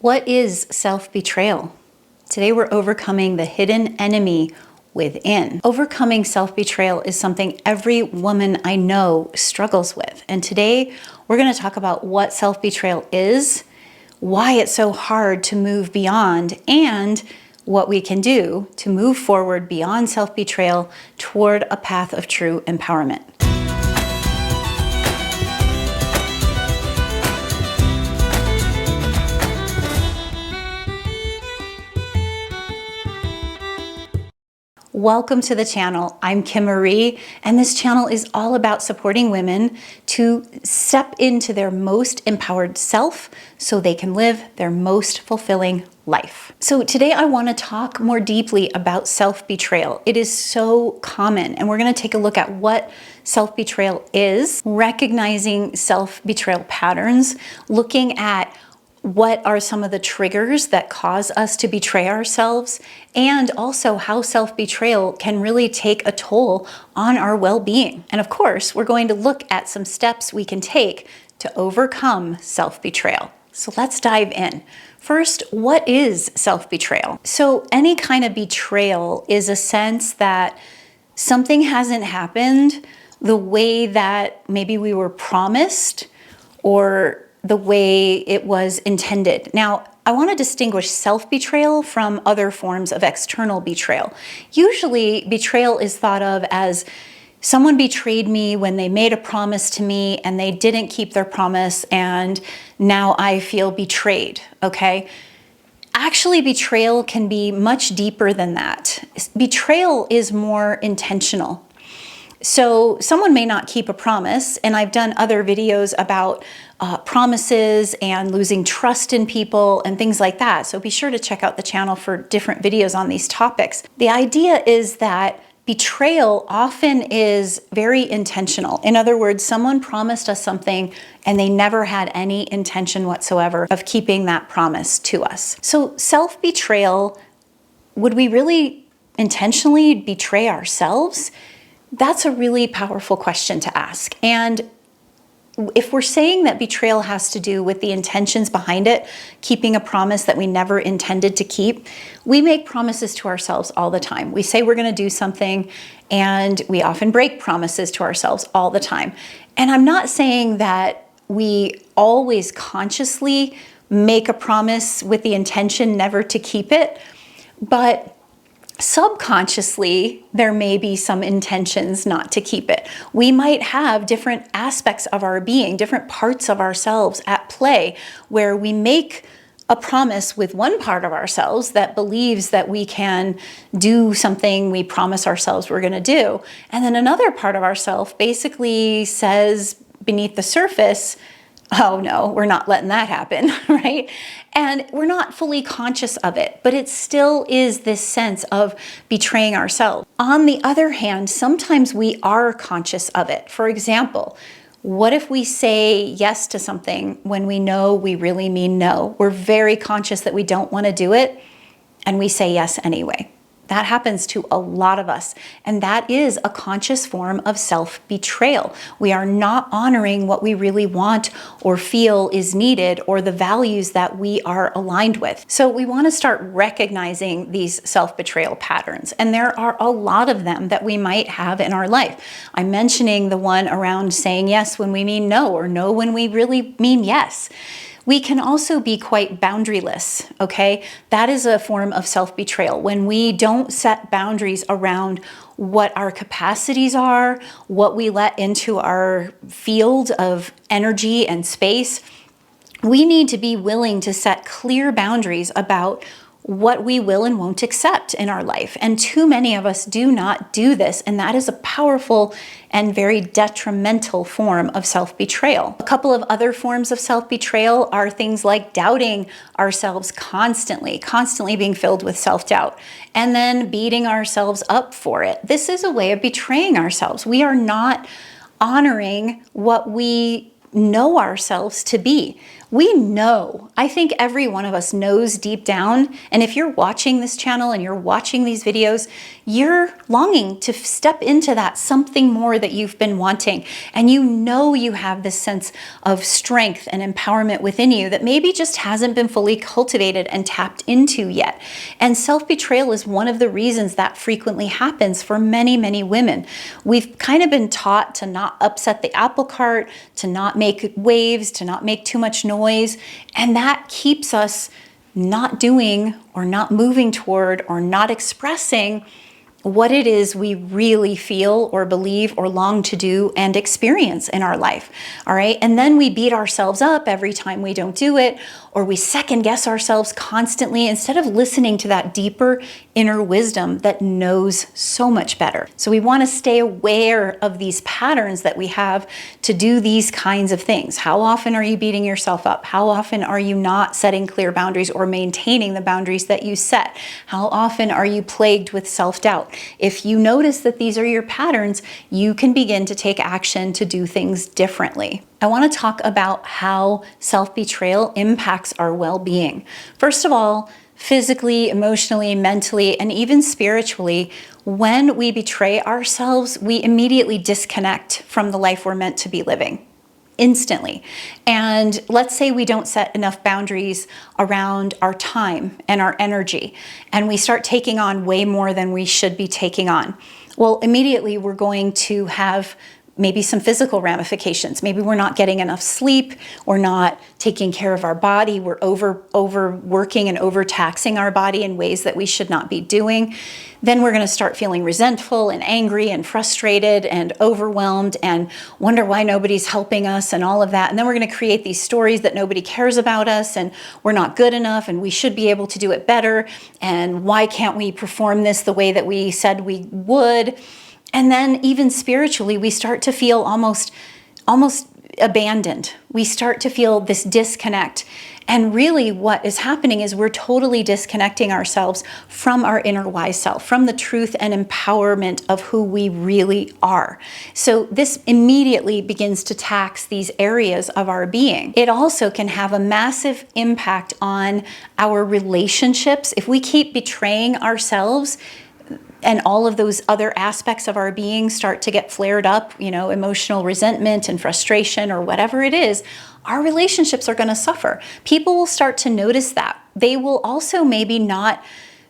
What is self-betrayal? Today we're overcoming the hidden enemy within. Overcoming self-betrayal is something every woman I know struggles with. And today we're going to talk about what self-betrayal is, why it's so hard to move beyond, and what we can do to move forward beyond self-betrayal toward a path of true empowerment. Welcome to the channel. I'm Kim Marie, and this channel is all about supporting women to step into their most empowered self so they can live their most fulfilling life. So today I want to talk more deeply about self-betrayal. It is so common, and we're going to take a look at what self-betrayal is, recognizing self-betrayal patterns, looking at what are some of the triggers that cause us to betray ourselves, and also how self-betrayal can really take a toll on our well-being. And of course, we're going to look at some steps we can take to overcome self-betrayal. So let's dive in. First, what is self-betrayal? So any kind of betrayal is a sense that something hasn't happened the way that maybe we were promised or the way it was intended. Now, I want to distinguish self-betrayal from other forms of external betrayal. Usually, betrayal is thought of as someone betrayed me when they made a promise to me and they didn't keep their promise, and now I feel betrayed, okay? Actually, betrayal can be much deeper than that. Betrayal is more intentional. So someone may not keep a promise, and I've done other videos about promises and losing trust in people and things like that. So be sure to check out the channel for different videos on these topics. The idea is that betrayal often is very intentional. In other words, someone promised us something and they never had any intention whatsoever of keeping that promise to us. So self-betrayal, would we really intentionally betray ourselves? That's a really powerful question to ask. And if we're saying that betrayal has to do with the intentions behind it, keeping a promise that we never intended to keep, we make promises to ourselves all the time. We say we're going to do something, and we often break promises to ourselves all the time. And I'm not saying that we always consciously make a promise with the intention never to keep it, but subconsciously, there may be some intentions not to keep it. We might have different aspects of our being, different parts of ourselves at play, where we make a promise with one part of ourselves that believes that we can do something we promise ourselves we're going to do. And then another part of ourselves basically says beneath the surface, oh no, we're not letting that happen, right? And we're not fully conscious of it, but it still is this sense of betraying ourselves. On the other hand, sometimes we are conscious of it. For example, what if we say yes to something when we know we really mean no? We're very conscious that we don't want to do it, and we say yes anyway. That happens to a lot of us, and that is a conscious form of self-betrayal. We are not honoring what we really want or feel is needed or the values that we are aligned with. So we want to start recognizing these self-betrayal patterns, and there are a lot of them that we might have in our life. I'm mentioning the one around saying yes when we mean no, or no when we really mean yes. We can also be quite boundaryless, okay? That is a form of self-betrayal. When we don't set boundaries around what our capacities are, what we let into our field of energy and space, we need to be willing to set clear boundaries about what we will and won't accept in our life. And too many of us do not do this, and that is a powerful and very detrimental form of self-betrayal. A couple of other forms of self-betrayal are things like doubting ourselves constantly being filled with self-doubt, and then beating ourselves up for it. This is a way of betraying ourselves. We are not honoring what we know ourselves to be. We know, I think every one of us knows deep down, and if you're watching this channel and you're watching these videos, you're longing to step into that something more that you've been wanting. And you know you have this sense of strength and empowerment within you that maybe just hasn't been fully cultivated and tapped into yet. And self-betrayal is one of the reasons that frequently happens for many, many women. We've kind of been taught to not upset the apple cart, to not make waves, to not make too much noise. And that keeps us not doing or not moving toward or not expressing what it is we really feel or believe or long to do and experience in our life. All right. And then we beat ourselves up every time we don't do it, or we second guess ourselves constantly instead of listening to that deeper inner wisdom that knows so much better. So we want to stay aware of these patterns that we have to do these kinds of things. How often are you beating yourself up? How often are you not setting clear boundaries or maintaining the boundaries that you set? How often are you plagued with self-doubt? If you notice that these are your patterns, you can begin to take action to do things differently. I want to talk about how self-betrayal impacts our well-being. First of all, physically, emotionally, mentally, and even spiritually, when we betray ourselves, we immediately disconnect from the life we're meant to be living. Instantly. And let's say we don't set enough boundaries around our time and our energy, and we start taking on way more than we should be taking on. Well, immediately we're going to have maybe some physical ramifications. Maybe we're not getting enough sleep, we're not taking care of our body, we're overworking and overtaxing our body in ways that we should not be doing. Then we're going to start feeling resentful and angry and frustrated and overwhelmed and wonder why nobody's helping us and all of that. And then we're going to create these stories that nobody cares about us and we're not good enough and we should be able to do it better. And why can't we perform this the way that we said we would? And then even spiritually, we start to feel almost abandoned. We start to feel this disconnect. And really what is happening is we're totally disconnecting ourselves from our inner wise self, from the truth and empowerment of who we really are. So this immediately begins to tax these areas of our being. It also can have a massive impact on our relationships. If we keep betraying ourselves, and all of those other aspects of our being start to get flared up, emotional resentment and frustration or whatever it is, our relationships are going to suffer. People will start to notice that. They will also maybe not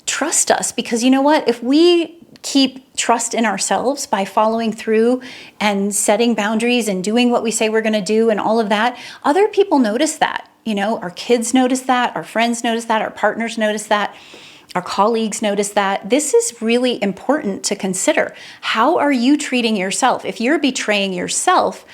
trust us because you know what? If we keep trust in ourselves by following through and setting boundaries and doing what we say we're going to do and all of that, other people notice that. Our kids notice that, our friends notice that, our partners notice that. Our colleagues notice that. This is really important to consider. How are you treating yourself? If you're betraying yourself,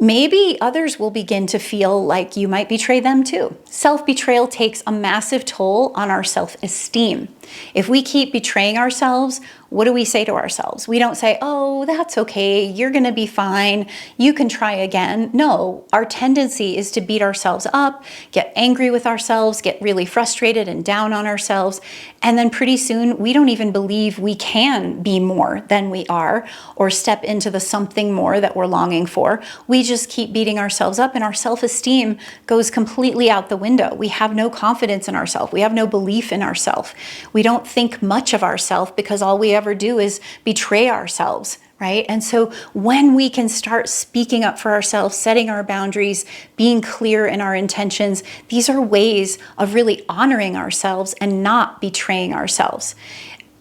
maybe others will begin to feel like you might betray them too. Self-betrayal takes a massive toll on our self-esteem. If we keep betraying ourselves, what do we say to ourselves? We don't say, oh, that's okay, you're gonna be fine, you can try again. No, our tendency is to beat ourselves up, get angry with ourselves, get really frustrated and down on ourselves, and then pretty soon we don't even believe we can be more than we are or step into the something more that we're longing for. We just keep beating ourselves up and our self-esteem goes completely out the window. We have no confidence in ourselves. We have no belief in ourselves. We don't think much of ourselves because all we ever do is betray ourselves, right? And so when we can start speaking up for ourselves, setting our boundaries, being clear in our intentions, these are ways of really honoring ourselves and not betraying ourselves.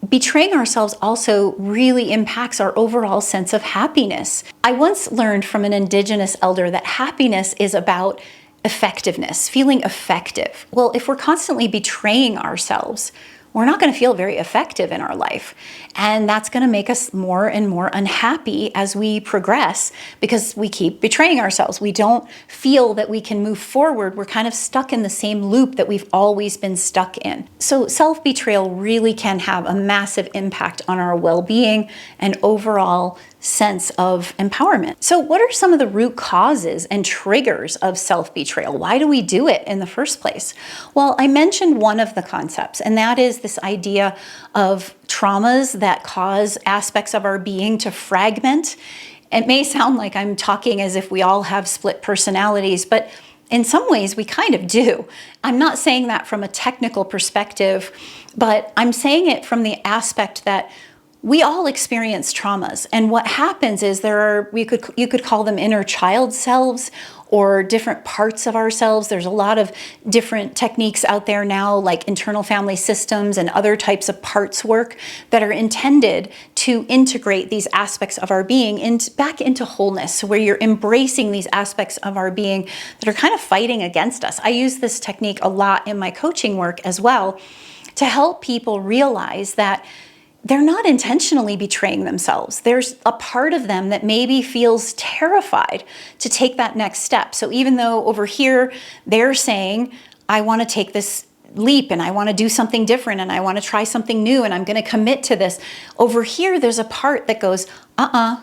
Betraying ourselves also really impacts our overall sense of happiness. I once learned from an Indigenous elder that happiness is about effectiveness, feeling effective. Well, if we're constantly betraying ourselves, we're not going to feel very effective in our life. And that's going to make us more and more unhappy as we progress because we keep betraying ourselves. We don't feel that we can move forward. We're kind of stuck in the same loop that we've always been stuck in. So self-betrayal really can have a massive impact on our well-being and overall sense of empowerment. So what are some of the root causes and triggers of self-betrayal? Why do we do it in the first place? Well, I mentioned one of the concepts, and that is this idea of traumas that cause aspects of our being to fragment. It may sound like I'm talking as if we all have split personalities, but In some ways, we kind of do. I'm not saying that from a technical perspective, but I'm saying it from the aspect that we all experience traumas. And what happens is you could call them inner child selves or different parts of ourselves. There's a lot of different techniques out there now, like internal family systems and other types of parts work that are intended to integrate these aspects of our being back into wholeness, so where you're embracing these aspects of our being that are kind of fighting against us. I use this technique a lot in my coaching work as well to help people realize that they're not intentionally betraying themselves. There's a part of them that maybe feels terrified to take that next step. So even though over here they're saying, I want to take this leap and I want to do something different and I want to try something new and I'm going to commit to this, over here there's a part that goes,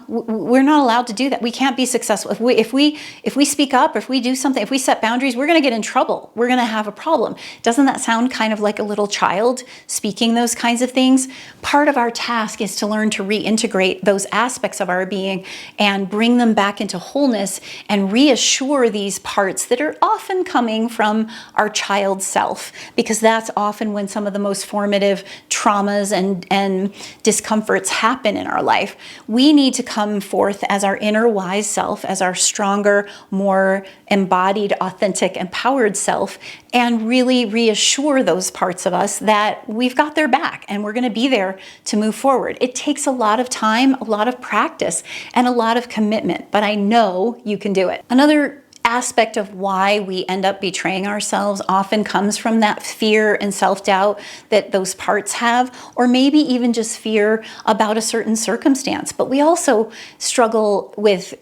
we're not allowed to do that. We can't be successful. If we speak up, if we do something, if we set boundaries, we're going to get in trouble. We're going to have a problem. Doesn't that sound kind of like a little child speaking those kinds of things? Part of our task is to learn to reintegrate those aspects of our being and bring them back into wholeness and reassure these parts that are often coming from our child self, because that's often when some of the most formative traumas and discomforts happen in our life. We need to come forth as our inner wise self, as our stronger, more embodied, authentic, empowered self, and really reassure those parts of us that we've got their back and we're going to be there to move forward. It takes a lot of time, a lot of practice, and a lot of commitment, but I know you can do it. Another aspect of why we end up betraying ourselves often comes from that fear and self-doubt that those parts have, or maybe even just fear about a certain circumstance. But we also struggle with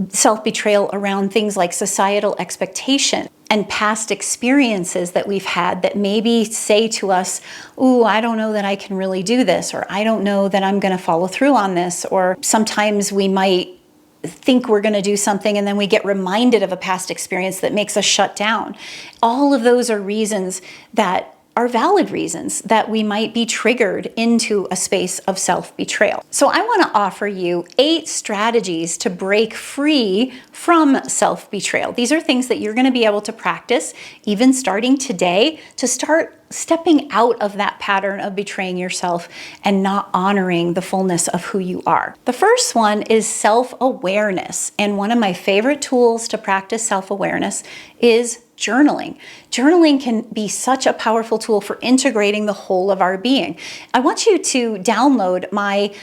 self-betrayal around things like societal expectation and past experiences that we've had that maybe say to us, ooh, I don't know that I can really do this, or I don't know that I'm going to follow through on this. Or sometimes we might think we're going to do something and then we get reminded of a past experience that makes us shut down. All of those are reasons that are valid reasons that we might be triggered into a space of self-betrayal. So I want to offer you 8 strategies to break free from self-betrayal. These are things that you're going to be able to practice even starting today to start stepping out of that pattern of betraying yourself and not honoring the fullness of who you are. The first one is self-awareness. And one of my favorite tools to practice self-awareness is journaling. Journaling can be such a powerful tool for integrating the whole of our being. I want you to download my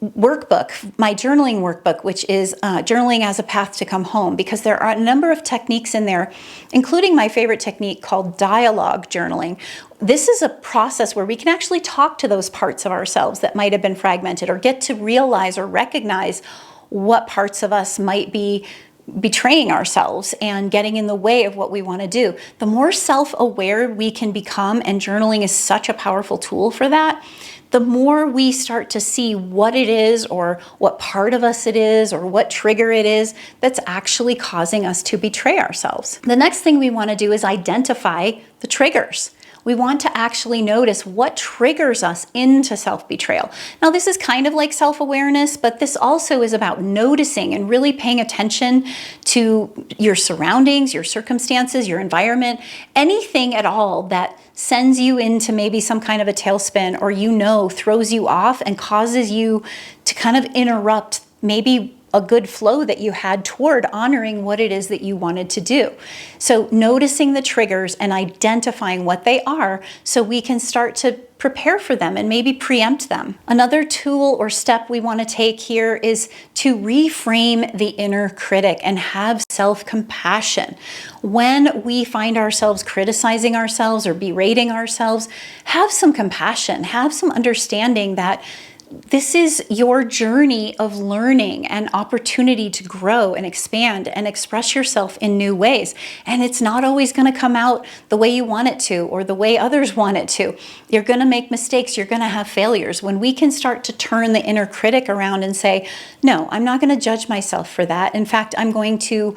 workbook, my journaling workbook, which is Journaling as a Path to Come Home, because there are a number of techniques in there, including my favorite technique called dialogue journaling. This is a process where we can actually talk to those parts of ourselves that might have been fragmented, or get to realize or recognize what parts of us might be betraying ourselves and getting in the way of what we want to do. The more self-aware we can become, and journaling is such a powerful tool for that, the more we start to see what it is, or what part of us it is, or what trigger it is that's actually causing us to betray ourselves. The next thing we want to do is identify the triggers. We want to actually notice what triggers us into self-betrayal. Now, this is kind of like self-awareness, but this also is about noticing and really paying attention to your surroundings, your circumstances, your environment, anything at all that sends you into maybe some kind of a tailspin, or throws you off and causes you to kind of interrupt maybe a good flow that you had toward honoring what it is that you wanted to do. So noticing the triggers and identifying what they are so we can start to prepare for them and maybe preempt them. Another tool or step we want to take here is to reframe the inner critic and have self-compassion. When we find ourselves criticizing ourselves or berating ourselves, have some compassion, have some understanding that this is your journey of learning and opportunity to grow and expand and express yourself in new ways. And it's not always going to come out the way you want it to, or the way others want it to. You're going to make mistakes. You're going to have failures. When we can start to turn the inner critic around and say, no, I'm not going to judge myself for that. In fact, I'm going to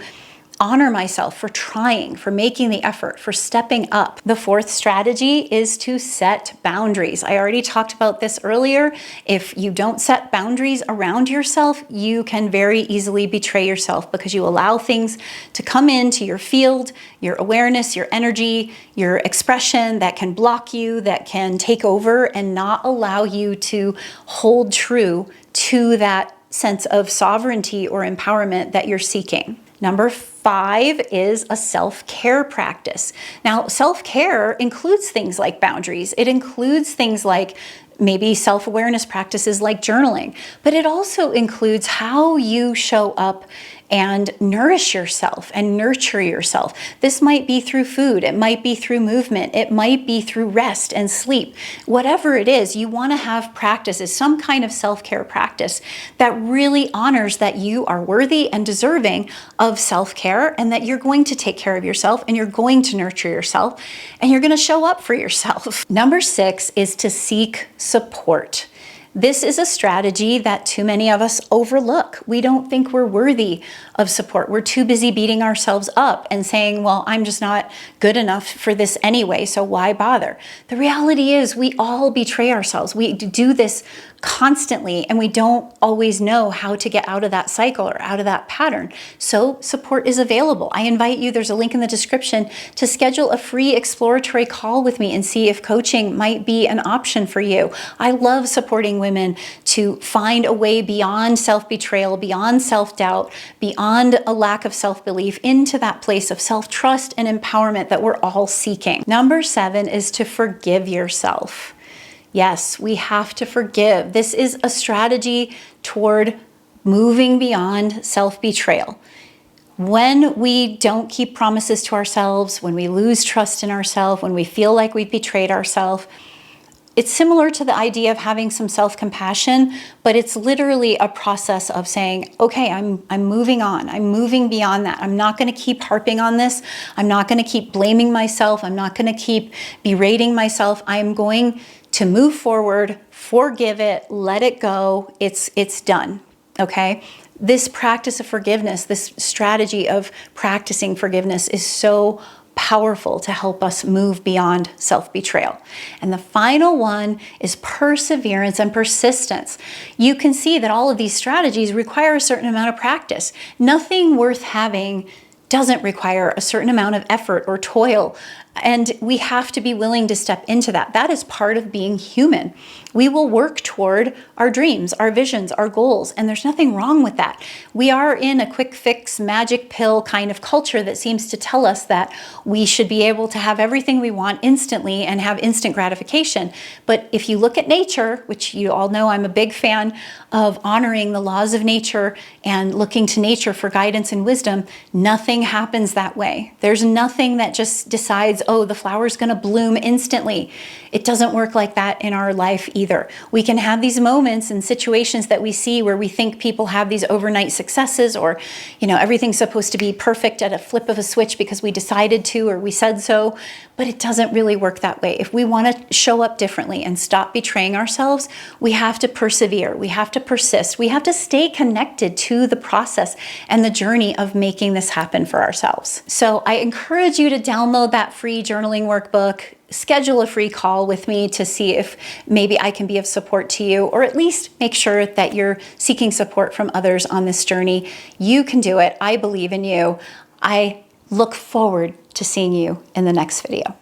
honor myself for trying, for making the effort, for stepping up. The fourth strategy is to set boundaries. I already talked about this earlier. If you don't set boundaries around yourself, you can very easily betray yourself because you allow things to come into your field, your awareness, your energy, your expression that can block you, that can take over and not allow you to hold true to that sense of sovereignty or empowerment that you're seeking. Number 5 is a self-care practice. Now, self-care includes things like boundaries. It includes things like maybe self-awareness practices like journaling, but it also includes how you show up and nourish yourself and nurture yourself. This might be through food, it might be through movement, it might be through rest and sleep. Whatever it is, you want to have practices, some kind of self-care practice that really honors that you are worthy and deserving of self-care and that you're going to take care of yourself and you're going to nurture yourself and you're going to show up for yourself. Number 6 is to seek support. This is a strategy that too many of us overlook. We don't think we're worthy of support. We're too busy beating ourselves up and saying, well, I'm just not good enough for this anyway, so why bother? The reality is we all betray ourselves. We do this constantly and we don't always know how to get out of that cycle or out of that pattern. So support is available. I invite you, there's a link in the description, to schedule a free exploratory call with me and see if coaching might be an option for you. I love supporting women to find a way beyond self-betrayal, beyond self-doubt, beyond a lack of self-belief into that place of self-trust and empowerment that we're all seeking. Number 7 is to forgive yourself. Yes, we have to forgive. This is a strategy toward moving beyond self-betrayal. When we don't keep promises to ourselves, when we lose trust in ourselves, when we feel like we've betrayed ourselves, it's similar to the idea of having some self-compassion, but it's literally a process of saying, okay, I'm moving on. I'm moving beyond that. I'm not going to keep harping on this. I'm not going to keep blaming myself. I'm not going to keep berating myself. I'm going to move forward, forgive it, let it go. It's done. Okay? This practice of forgiveness, this strategy of practicing forgiveness is so powerful to help us move beyond self-betrayal. And the final one is perseverance and persistence. You can see that all of these strategies require a certain amount of practice. Nothing worth having doesn't require a certain amount of effort or toil. And we have to be willing to step into that. That is part of being human. We will work toward our dreams, our visions, our goals, and there's nothing wrong with that. We are in a quick fix, magic pill kind of culture that seems to tell us that we should be able to have everything we want instantly and have instant gratification. But if you look at nature, which you all know I'm a big fan of honoring the laws of nature and looking to nature for guidance and wisdom, nothing happens that way. There's nothing that just decides, oh, the flower's going to bloom instantly. It doesn't work like that in our life either. We can have these moments and situations that we see where we think people have these overnight successes, or, everything's supposed to be perfect at a flip of a switch because we decided to or we said so, but it doesn't really work that way. If we want to show up differently and stop betraying ourselves, we have to persevere. We have to persist. We have to stay connected to the process and the journey of making this happen for ourselves. So I encourage you to download that free journaling workbook, schedule a free call with me to see if maybe I can be of support to you, or at least make sure that you're seeking support from others on this journey. You can do it. I believe in you. I look forward to seeing you in the next video.